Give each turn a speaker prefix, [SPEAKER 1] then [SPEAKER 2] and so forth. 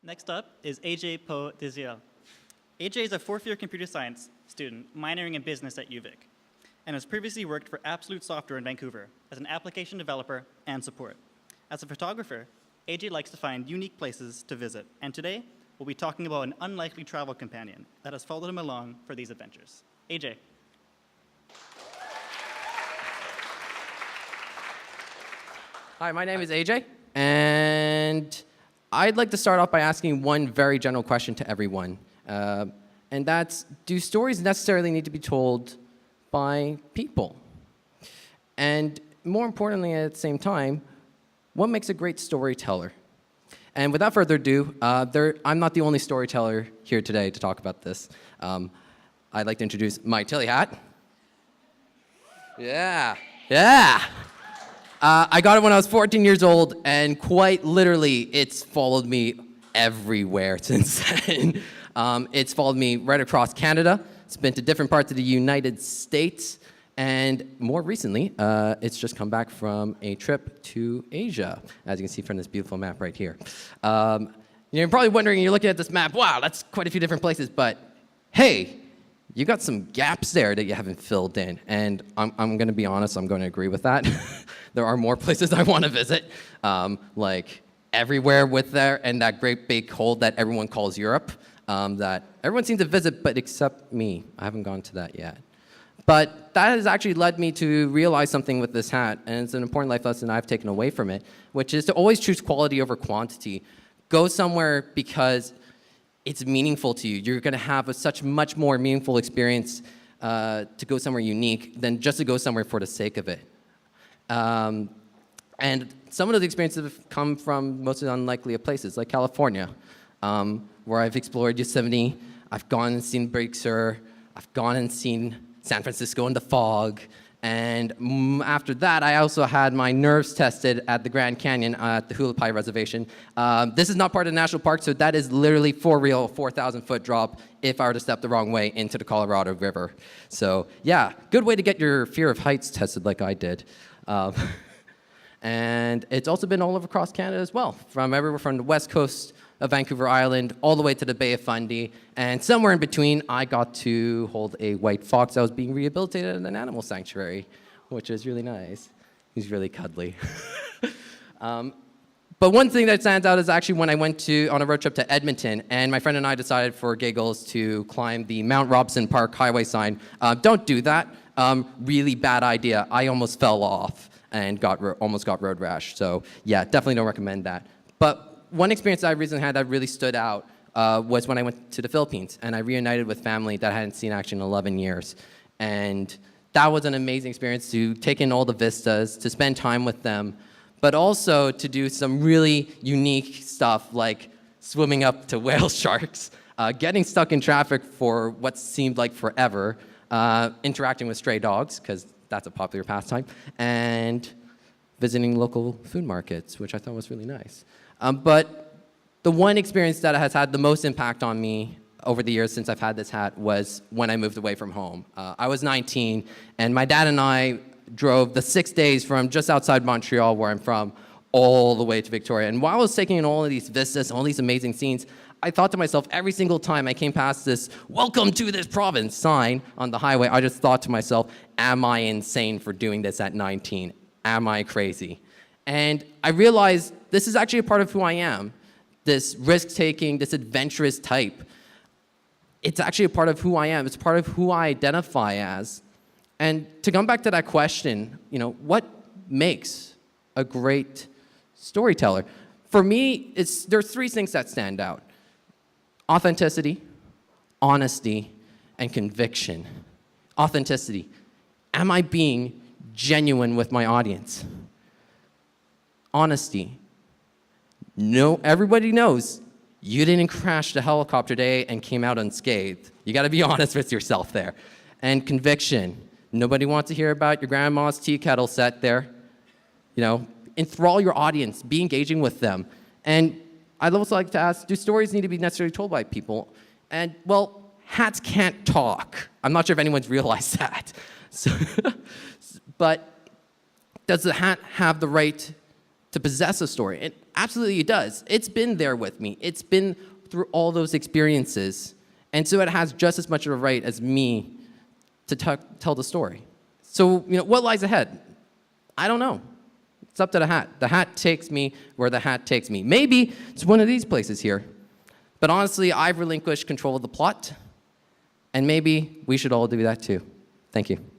[SPEAKER 1] Next up is AJ Po-Deziel. AJ is a fourth-year computer science student minoring in business at UVic and has previously worked for Absolute Software in Vancouver as an application developer and support. As a photographer, AJ likes to find unique places to visit, and today we'll be talking about an unlikely travel companion that has followed him along for these adventures. AJ.
[SPEAKER 2] Hi, my name is AJ, and I'd like to start off by asking one very general question to everyone, and that's, do stories necessarily need to be told by people? And more importantly, at the same time, what makes a great storyteller? And without further ado, I'm not the only storyteller here today to talk about this. I'd like to introduce my Tilley hat. Yeah. I got it when I was 14 years old, and quite literally, it's followed me everywhere since then. It's followed me right across Canada. It's been to different parts of the United States, and more recently, it's just come back from a trip to Asia, as you can see from this beautiful map right here. You're probably wondering, you're looking at this map, wow, that's quite a few different places, but hey, you got some gaps there that you haven't filled in, and I'm going to be honest, I'm going to agree with that. There are more places I want to visit, like everywhere with there, and that great big hole that everyone calls Europe, that everyone seems to visit, but except me. I haven't gone to that yet. But that has actually led me to realize something with this hat, and it's an important life lesson I've taken away from it, which is to always choose quality over quantity. Go somewhere because it's meaningful to you. You're going to have a much more meaningful experience to go somewhere unique than just to go somewhere for the sake of it. And some of those experiences have come from mostly unlikely of places, like California, where I've explored Yosemite. I've gone and seen Big Sur. I've gone and seen San Francisco in the fog. And after that, I also had my nerves tested at the Grand Canyon at the Wholepunk Reservation. This is not part of the national park, so that is literally for real, 4,000-foot drop if I were to step the wrong way into the Colorado River. So yeah, good way to get your fear of heights tested like I did. And it's also been all over across Canada as well, from everywhere from the west coast of Vancouver Island all the way to the Bay of Fundy. And somewhere in between, I got to hold a white fox that was being rehabilitated in an animal sanctuary, which is really nice. He's really cuddly. But one thing that stands out is actually when I went on a road trip to Edmonton, and my friend and I decided for giggles to climb the Mount Robson Park highway sign. Don't do that. Really bad idea. I almost fell off and almost got road rash. So yeah, definitely don't recommend that. But one experience I recently had that really stood out was when I went to the Philippines, and I reunited with family that I hadn't seen actually in 11 years. And that was an amazing experience to take in all the vistas, to spend time with them, but also to do some really unique stuff like swimming up to whale sharks, getting stuck in traffic for what seemed like forever, interacting with stray dogs, because that's a popular pastime, and visiting local food markets, which I thought was really nice. But the one experience that has had the most impact on me over the years since I've had this hat was when I moved away from home. I was 19, and my dad and I drove the 6 days from just outside Montreal, where I'm from, all the way to Victoria. And while I was taking in all of these vistas, all these amazing scenes, I thought to myself, every single time I came past this "Welcome to this province" sign on the highway, I just thought to myself, am I insane for doing this at 19? Am I crazy? And I realized this is actually a part of who I am. This risk-taking, this adventurous type. It's actually a part of who I am. It's part of who I identify as. And to come back to that question, what makes a great storyteller? For me, there's three things that stand out. Authenticity, honesty, and conviction. Authenticity. Am I being genuine with my audience? Honesty. No, everybody knows you didn't crash the helicopter today and came out unscathed. You got to be honest with yourself there. And conviction. Nobody wants to hear about your grandma's tea kettle set there. Enthrall your audience. Be engaging with them. And I'd also like to ask, do stories need to be necessarily told by people? And, well, hats can't talk. I'm not sure if anyone's realized that. But does the hat have the right to possess a story. It absolutely does. It's been there with me. It's been through all those experiences. And so it has just as much of a right as me to tell the story. So, what lies ahead? I don't know. It's up to the hat. The hat takes me where the hat takes me. Maybe it's one of these places here. But honestly, I've relinquished control of the plot, and maybe we should all do that too. Thank you.